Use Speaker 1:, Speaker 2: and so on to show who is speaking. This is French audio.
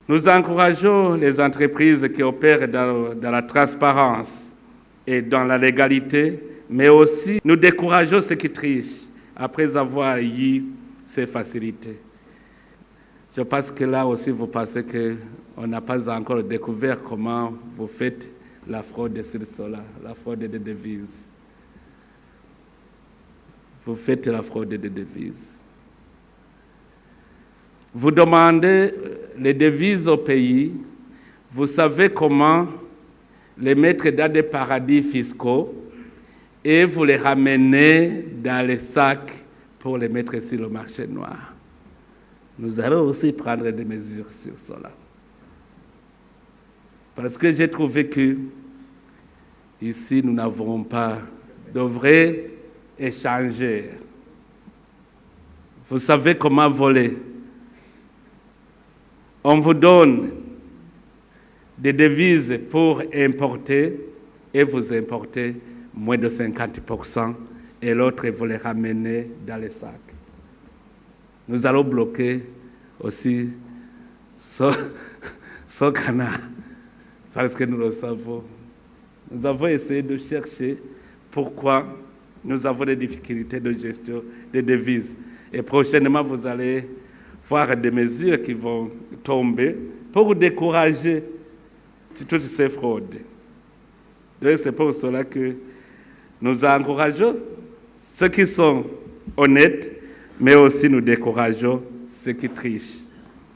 Speaker 1: Nous encourageons les entreprises qui opèrent dans la transparence et dans la légalité, mais aussi nous décourageons ceux qui trichent après avoir eu ces facilités. Je pense que là aussi, vous pensez qu'on n'a pas encore découvert comment vous faites la fraude sur cela, la fraude des devises. Vous faites la fraude des devises. Vous demandez les devises au pays, vous savez comment les mettre dans des paradis fiscaux et vous les ramenez dans les sacs pour les mettre sur le marché noir. Nous allons aussi prendre des mesures sur cela. Parce que j'ai trouvé que ici, nous n'avons pas de vrais échangeurs. Vous savez comment voler. On vous donne des devises pour importer et vous importez moins de 50% et l'autre, vous les ramenez dans les sacs. Nous allons bloquer aussi ce canard parce que nous le savons. Nous avons essayé de chercher pourquoi nous avons des difficultés de gestion des devises. Et prochainement, vous allez voir des mesures qui vont tomber pour décourager toutes ces fraudes. Donc, c'est pour cela que nous encourageons ceux qui sont honnêtes, mais aussi nous décourageons ceux qui trichent.